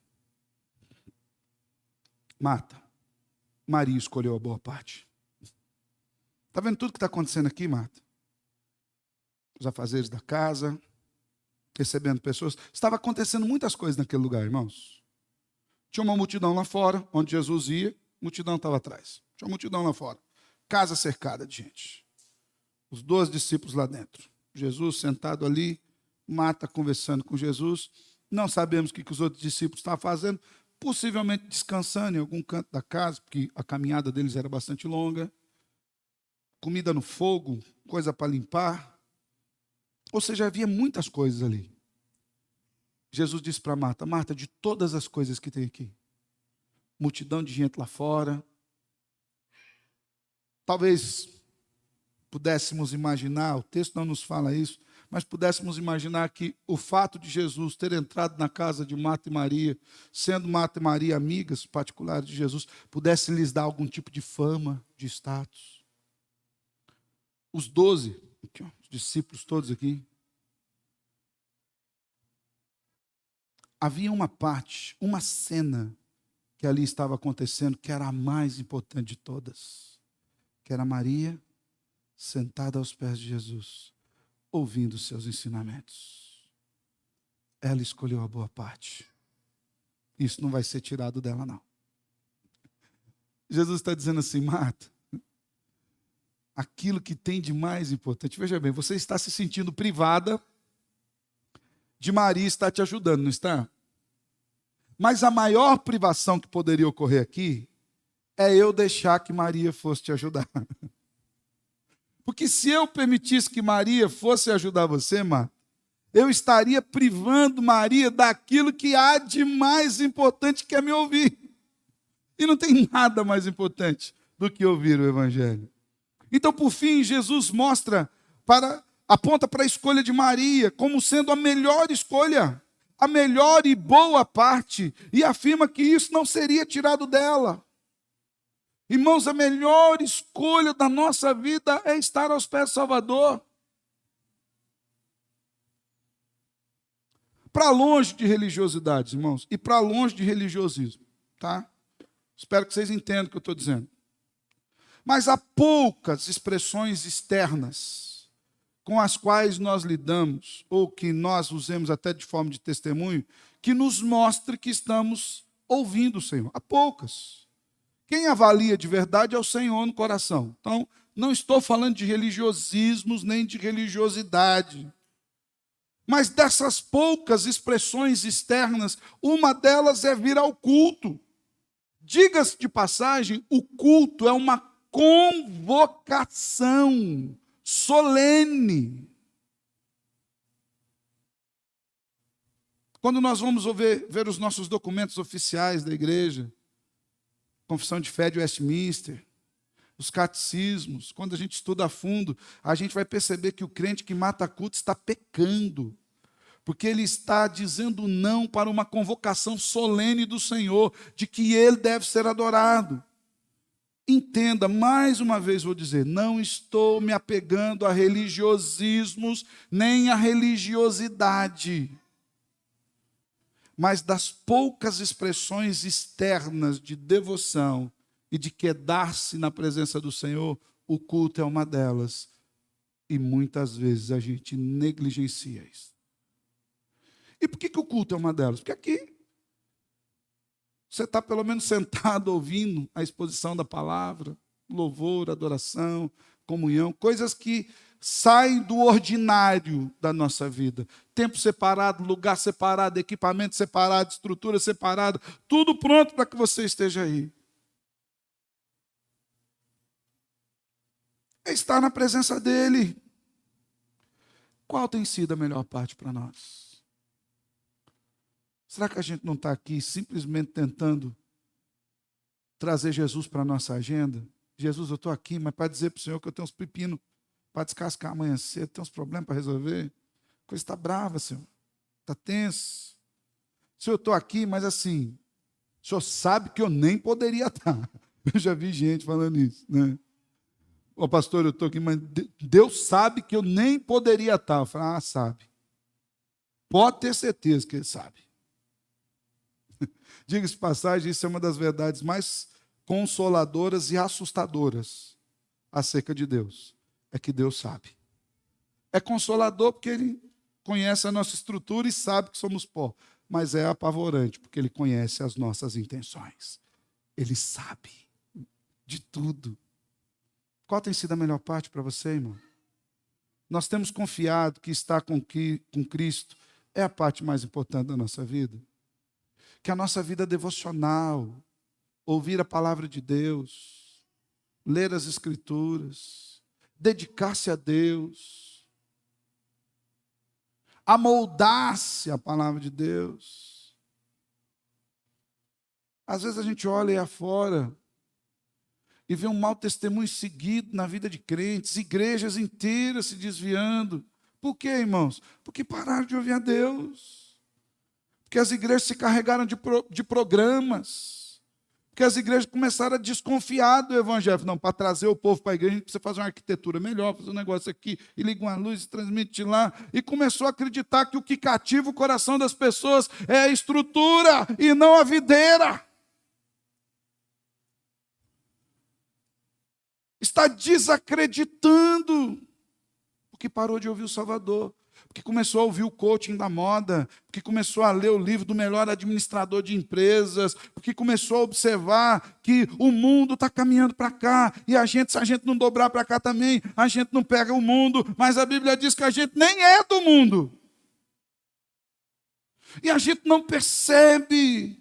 Marta, Maria escolheu a boa parte. Está vendo tudo que está acontecendo aqui, Marta? Os afazeres da casa, recebendo pessoas. Estava acontecendo muitas coisas naquele lugar, irmãos. Tinha uma multidão lá fora, onde Jesus ia, a multidão estava atrás. Tinha uma multidão lá fora. Casa cercada de gente. Os 12 discípulos lá dentro. Jesus sentado ali, Marta conversando com Jesus. Não sabemos o que os outros discípulos estavam fazendo. Possivelmente descansando em algum canto da casa, porque a caminhada deles era bastante longa. Comida no fogo, coisa para limpar. Ou seja, havia muitas coisas ali. Jesus disse para Marta: Marta, de todas as coisas que tem aqui, multidão de gente lá fora, talvez pudéssemos imaginar, o texto não nos fala isso, mas pudéssemos imaginar que o fato de Jesus ter entrado na casa de Marta e Maria, sendo Marta e Maria amigas particulares de Jesus, pudesse lhes dar algum tipo de fama, de status. Os 12, aqui, ó, os discípulos todos aqui, havia uma parte, uma cena que ali estava acontecendo, que era a mais importante de todas, que era Maria sentada aos pés de Jesus, ouvindo os seus ensinamentos. Ela escolheu a boa parte. Isso não vai ser tirado dela, não. Jesus está dizendo assim: Marta, aquilo que tem de mais importante, veja bem, você está se sentindo privada de Maria estar te ajudando, não está? Mas a maior privação que poderia ocorrer aqui é eu deixar que Maria fosse te ajudar. Porque se eu permitisse que Maria fosse ajudar você, Marta, eu estaria privando Maria daquilo que há de mais importante, que é me ouvir. E não tem nada mais importante do que ouvir o Evangelho. Então, por fim, Jesus aponta para a escolha de Maria como sendo a melhor escolha, a melhor e boa parte, e afirma que isso não seria tirado dela. Irmãos, a melhor escolha da nossa vida é estar aos pés do Salvador. Para longe de religiosidades, irmãos, e para longe de religiosismo, tá? Espero que vocês entendam o que eu estou dizendo. Mas há poucas expressões externas com as quais nós lidamos, ou que nós usemos até de forma de testemunho, que nos mostre que estamos ouvindo o Senhor. Há poucas. Quem avalia de verdade é o Senhor no coração. Então, não estou falando de religiosismos nem de religiosidade. Mas dessas poucas expressões externas, uma delas é vir ao culto. Diga-se de passagem, o culto é uma convocação solene. Quando nós vamos ver os nossos documentos oficiais da igreja, Confissão de Fé de Westminster, os catecismos, quando a gente estuda a fundo, a gente vai perceber que o crente que mata culto está pecando, porque ele está dizendo não para uma convocação solene do Senhor, de que ele deve ser adorado. Entenda, mais uma vez vou dizer, não estou me apegando a religiosismos, nem a religiosidade. Mas das poucas expressões externas de devoção e de quedar-se na presença do Senhor, o culto é uma delas. E muitas vezes a gente negligencia isso. E por que o culto é uma delas? Porque aqui você está pelo menos sentado ouvindo a exposição da palavra, louvor, adoração, comunhão, coisas que saem do ordinário da nossa vida. Tempo separado, lugar separado, equipamento separado, estrutura separada, tudo pronto para que você esteja aí. É estar na presença dele. Qual tem sido a melhor parte para nós? Será que a gente não está aqui simplesmente tentando trazer Jesus para a nossa agenda? Jesus, eu estou aqui, mas para dizer para o Senhor que eu tenho uns pepinos para descascar amanhã cedo, tem uns problemas para resolver. A coisa está brava, Senhor. Está tenso. Senhor, eu estou aqui, mas assim, o Senhor sabe que eu nem poderia estar. Eu já vi gente falando isso, né? Ô pastor, eu estou aqui, mas Deus sabe que eu nem poderia estar. Eu falo, sabe. Pode ter certeza que Ele sabe. Diga-se de passagem, isso é uma das verdades mais consoladoras e assustadoras acerca de Deus. É que Deus sabe. É consolador porque Ele conhece a nossa estrutura e sabe que somos pó. mas é apavorante, porque Ele conhece as nossas intenções. Ele sabe de tudo. Qual tem sido a melhor parte para você, irmão? Nós temos confiado que estar com Cristo é a parte mais importante da nossa vida. Que a nossa vida devocional, ouvir a palavra de Deus, ler as Escrituras, dedicar-se a Deus, amoldar-se à palavra de Deus. Às vezes a gente olha aí afora e vê um mau testemunho seguido na vida de crentes, igrejas inteiras se desviando. Por quê, irmãos? Porque pararam de ouvir a Deus. Porque as igrejas se carregaram de programas. Porque as igrejas começaram a desconfiar do evangelho. Não, para trazer o povo para a igreja, a gente precisa fazer uma arquitetura melhor, fazer um negócio aqui, e liga uma luz e transmite lá. E começou a acreditar que o que cativa o coração das pessoas é a estrutura e não a videira. Está desacreditando, porque parou de ouvir o Salvador, porque começou a ouvir o coaching da moda, porque começou a ler o livro do melhor administrador de empresas, porque começou a observar que o mundo está caminhando para cá, e se a gente não dobrar para cá também, a gente não pega o mundo, mas a Bíblia diz que a gente nem é do mundo. E a gente não percebe.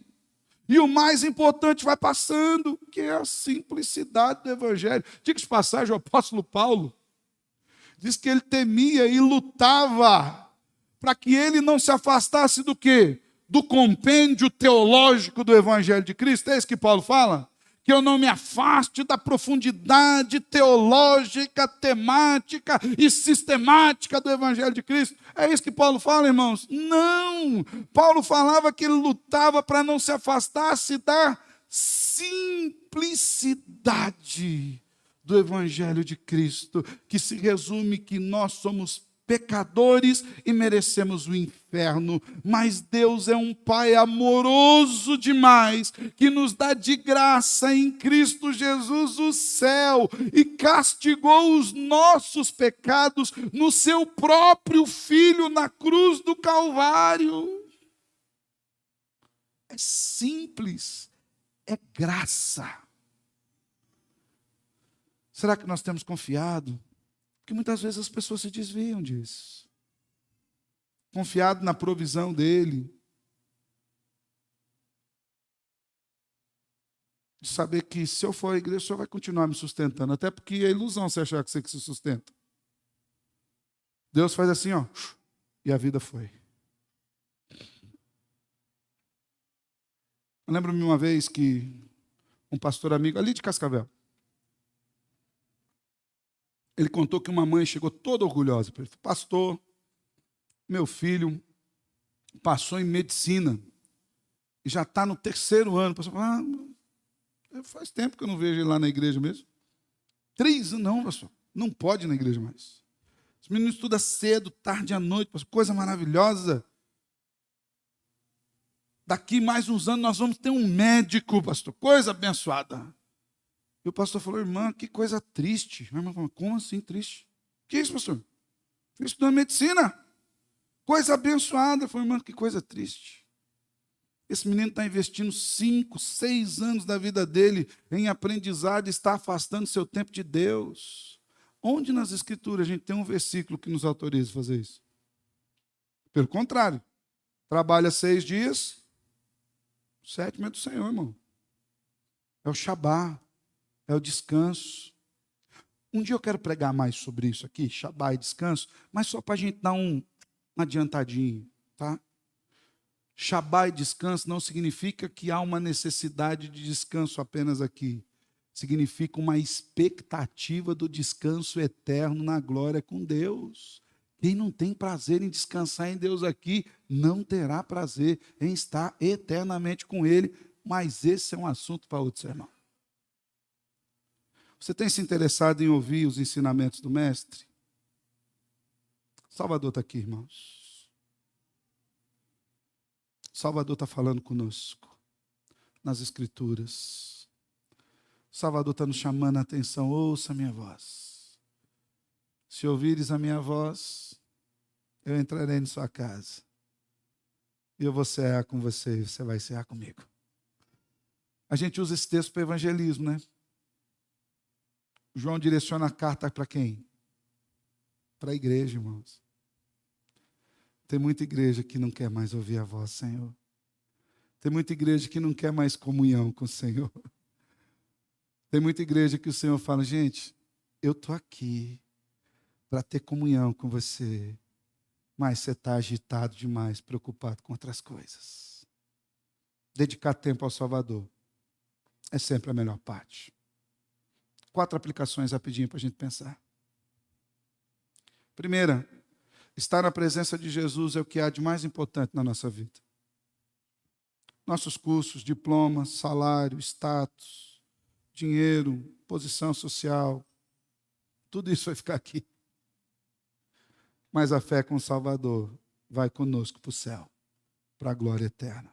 E o mais importante vai passando, que é a simplicidade do Evangelho. Diga de passagem, o apóstolo Paulo diz que ele temia e lutava para que ele não se afastasse do quê? Do compêndio teológico do Evangelho de Cristo. É isso que Paulo fala? Que eu não me afaste da profundidade teológica, temática e sistemática do Evangelho de Cristo. É isso que Paulo fala, irmãos? Não! Paulo falava que ele lutava para não se afastasse da simplicidade do Evangelho de Cristo, que se resume que nós somos pecadores e merecemos o inferno, mas Deus é um Pai amoroso demais, que nos dá de graça em Cristo Jesus o céu, e castigou os nossos pecados no seu próprio Filho na cruz do Calvário. É simples, é graça. Será que nós temos confiado? Porque muitas vezes as pessoas se desviam disso. Confiado na provisão dele. De saber que se eu for à igreja, o Senhor vai continuar me sustentando. Até porque é ilusão você achar que você que se sustenta. Deus faz assim, ó, e a vida foi. Eu lembro-me uma vez que um pastor amigo, ali de Cascavel, ele contou que uma mãe chegou toda orgulhosa para ele. Pastor, meu filho passou em medicina e já está no 3º ano. O pastor falou, faz tempo que eu não vejo ele lá na igreja mesmo. 3 anos, não, pastor, não pode ir na igreja mais. Os meninos estudam cedo, tarde à noite, pastor, coisa maravilhosa. Daqui mais uns anos nós vamos ter um médico, pastor, coisa abençoada. E o pastor falou, irmã, que coisa triste. A irmã falou, como assim triste? Que isso, pastor? Eu estudando medicina. Coisa abençoada. Eu falei, irmã, que coisa triste. Esse menino está investindo 5, 6 anos da vida dele em aprendizado e está afastando seu tempo de Deus. Onde nas Escrituras a gente tem um versículo que nos autoriza a fazer isso? Pelo contrário. Trabalha 6 dias, o 7º é do Senhor, irmão. É o Shabá. É o descanso. Um dia eu quero pregar mais sobre isso aqui, Shabá e descanso, mas só para a gente dar uma adiantadinha, tá? Shabá e descanso não significa que há uma necessidade de descanso apenas aqui. Significa uma expectativa do descanso eterno na glória com Deus. Quem não tem prazer em descansar em Deus aqui, não terá prazer em estar eternamente com Ele, mas esse é um assunto para outro sermão. Você tem se interessado em ouvir os ensinamentos do Mestre? Salvador está aqui, irmãos. Salvador está falando conosco nas Escrituras. Salvador está nos chamando a atenção. Ouça a minha voz. Se ouvires a minha voz, eu entrarei em sua casa. E eu vou cear com você e você vai cear comigo. A gente usa esse texto para evangelismo, né? João direciona a carta para quem? Para a igreja, irmãos. Tem muita igreja que não quer mais ouvir a voz, Senhor. Tem muita igreja que não quer mais comunhão com o Senhor. Tem muita igreja que o Senhor fala, gente, eu estou aqui para ter comunhão com você, mas você está agitado demais, preocupado com outras coisas. Dedicar tempo ao Salvador é sempre a melhor parte. 4 aplicações rapidinho para a gente pensar. Primeira, estar na presença de Jesus é o que há de mais importante na nossa vida. Nossos cursos, diplomas, salário, status, dinheiro, posição social, tudo isso vai ficar aqui. Mas a fé com o Salvador vai conosco para o céu, para a glória eterna.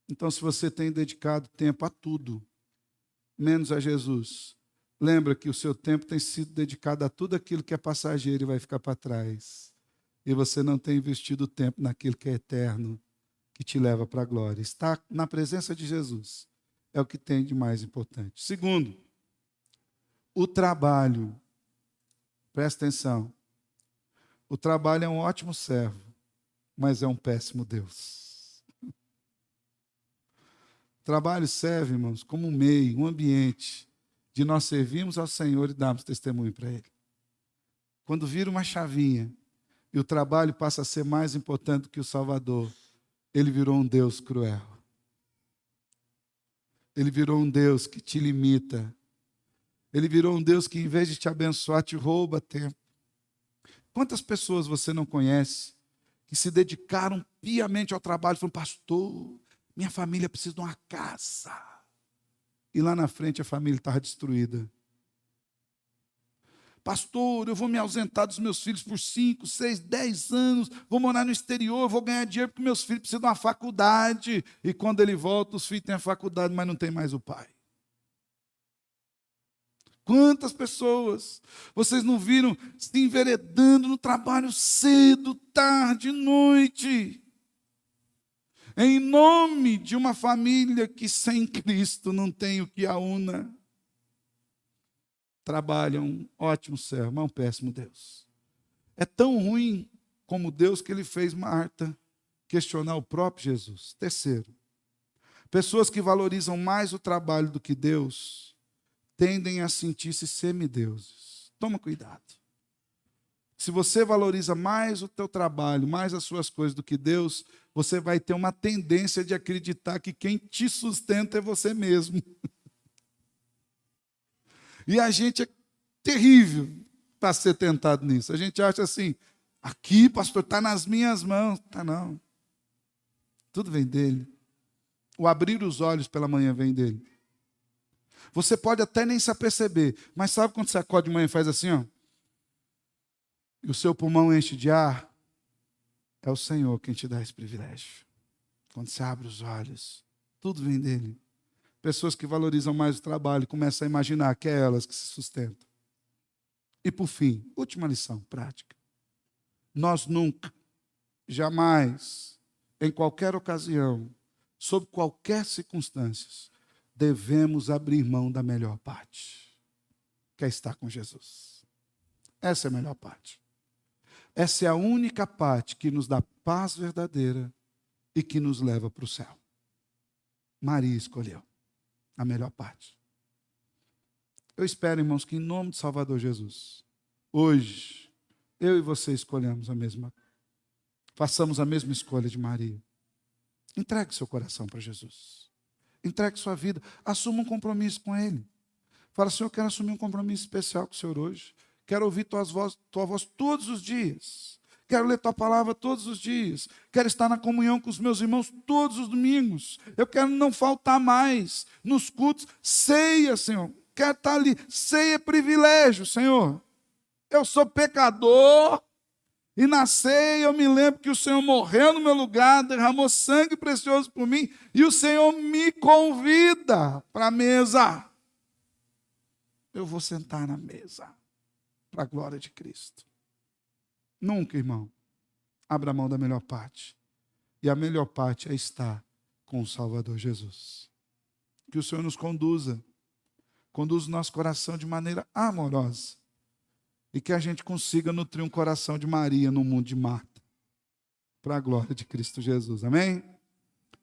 Então, se você tem dedicado tempo a tudo, menos a Jesus, lembra que o seu tempo tem sido dedicado a tudo aquilo que é passageiro e vai ficar para trás. E você não tem investido tempo naquilo que é eterno, que te leva para a glória. Estar na presença de Jesus é o que tem de mais importante. Segundo, o trabalho. Presta atenção. O trabalho é um ótimo servo, mas é um péssimo Deus. O trabalho serve, irmãos, como um meio, um ambiente de nós servirmos ao Senhor e darmos testemunho para Ele. Quando vira uma chavinha e o trabalho passa a ser mais importante do que o Salvador, ele virou um Deus cruel. Ele virou um Deus que te limita. Ele virou um Deus que, em vez de te abençoar, te rouba tempo. Quantas pessoas você não conhece que se dedicaram piamente ao trabalho, falaram, pastor, minha família precisa de uma casa. E lá na frente a família estava destruída. Pastor, eu vou me ausentar dos meus filhos por 5, 6, 10 anos, vou morar no exterior, vou ganhar dinheiro porque meus filhos precisam de uma faculdade. E quando ele volta, os filhos têm a faculdade, mas não tem mais o pai. Quantas pessoas vocês não viram se enveredando no trabalho cedo, tarde, noite, em nome de uma família que sem Cristo não tem o que a una? Trabalha um ótimo servo, mas um péssimo Deus. É tão ruim como Deus que ele fez Marta questionar o próprio Jesus. Terceiro, pessoas que valorizam mais o trabalho do que Deus tendem a sentir-se semideuses. Toma cuidado. Se você valoriza mais o teu trabalho, mais as suas coisas do que Deus, você vai ter uma tendência de acreditar que quem te sustenta é você mesmo. E a gente é terrível para ser tentado nisso. A gente acha assim, aqui, pastor, está nas minhas mãos. Tá não. Tudo vem dele. O abrir os olhos pela manhã vem dele. Você pode até nem se aperceber, mas sabe quando você acorda de manhã e faz assim, ó? E o seu pulmão enche de ar? É o Senhor quem te dá esse privilégio. Quando você abre os olhos, tudo vem dele. Pessoas que valorizam mais o trabalho começam a imaginar que é elas que se sustentam. E por fim, última lição prática. Nós nunca, jamais, em qualquer ocasião, sob qualquer circunstância, devemos abrir mão da melhor parte, que é estar com Jesus. Essa é a melhor parte. Essa é a única parte que nos dá paz verdadeira e que nos leva para o céu. Maria escolheu a melhor parte. Eu espero, irmãos, que em nome do Salvador Jesus, hoje, eu e você escolhamos façamos a mesma escolha de Maria. Entregue seu coração para Jesus. Entregue sua vida. Assuma um compromisso com Ele. Fala, Senhor, eu quero assumir um compromisso especial com o Senhor hoje. Quero ouvir tua voz todos os dias. Quero ler tua palavra todos os dias. Quero estar na comunhão com os meus irmãos todos os domingos. Eu quero não faltar mais nos cultos. Ceia, Senhor. Quero estar ali. Ceia é privilégio, Senhor. Eu sou pecador. E na ceia eu me lembro que o Senhor morreu no meu lugar, derramou sangue precioso por mim, e o Senhor me convida para a mesa. Eu vou sentar na mesa, para a glória de Cristo. Nunca, irmão, abra mão da melhor parte. E a melhor parte é estar com o Salvador Jesus. Que o Senhor nos conduza o nosso coração de maneira amorosa. E que a gente consiga nutrir um coração de Maria no mundo de Marta. Para a glória de Cristo Jesus. Amém?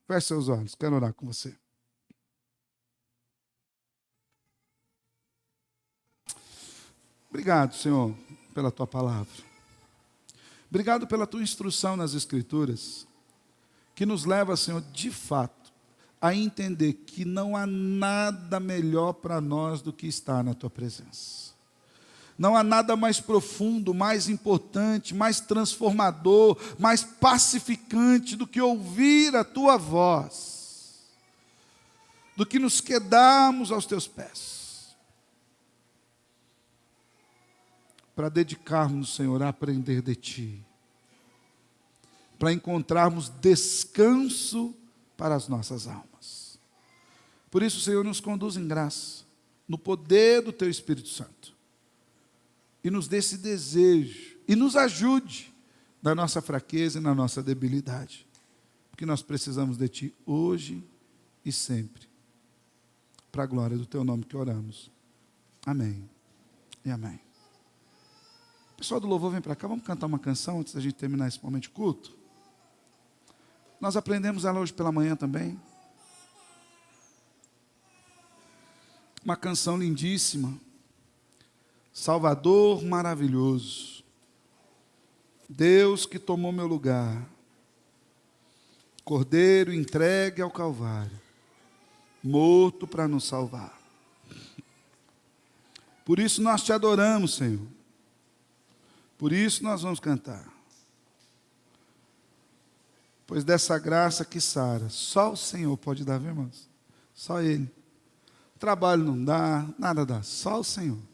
Feche seus olhos, quero orar com você. Obrigado, Senhor, pela tua palavra. Obrigado pela tua instrução nas Escrituras, que nos leva, Senhor, de fato, a entender que não há nada melhor para nós do que estar na tua presença. Não há nada mais profundo, mais importante, mais transformador, mais pacificante do que ouvir a tua voz, do que nos quedarmos aos teus pés, para dedicarmos, Senhor, a aprender de ti, para encontrarmos descanso para as nossas almas. Por isso, Senhor, nos conduz em graça, no poder do teu Espírito Santo, e nos dê esse desejo, e nos ajude na nossa fraqueza e na nossa debilidade, porque nós precisamos de ti hoje e sempre, para a glória do teu nome que oramos. Amém e amém. Pessoal do louvor, vem para cá, vamos cantar uma canção antes da gente terminar esse momento de culto. Nós aprendemos ela hoje pela manhã também. Uma canção lindíssima. Salvador maravilhoso, Deus que tomou meu lugar, Cordeiro entregue ao Calvário, morto para nos salvar. Por isso nós te adoramos, Senhor. Por isso nós vamos cantar. Pois dessa graça que sara, só o Senhor pode dar, viu, irmãos? Só Ele. Trabalho não dá, nada dá, só o Senhor.